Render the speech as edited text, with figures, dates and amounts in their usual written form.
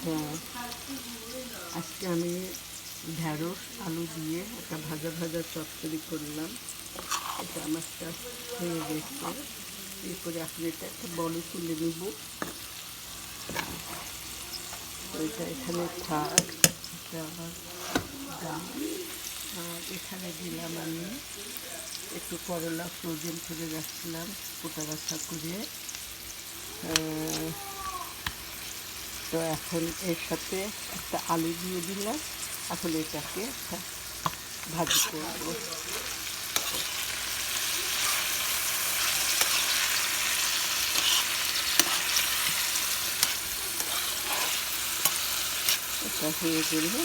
হ্যাঁ, আজকে আমি ঢ্যাঁড়স আলু দিয়ে একটা ভাজা ভাজা চচ্চড়ি করলাম। এটা আমার কাজ হয়ে গেছে। এরপরে আপনি এটা একটা বলে তুলে নেব। ওইটা এখানে থাক। এটা আবার দাম। আর এখানে দিলাম আমি একটু করলা ফ্রোজেন করে রাখছিলাম, কোটা রাখা করে। তো এখন এর সাথে একটা আলু দিয়ে দিলাম। এখন এটাকে একটা ভাজি করব। এটা হয়ে গেলে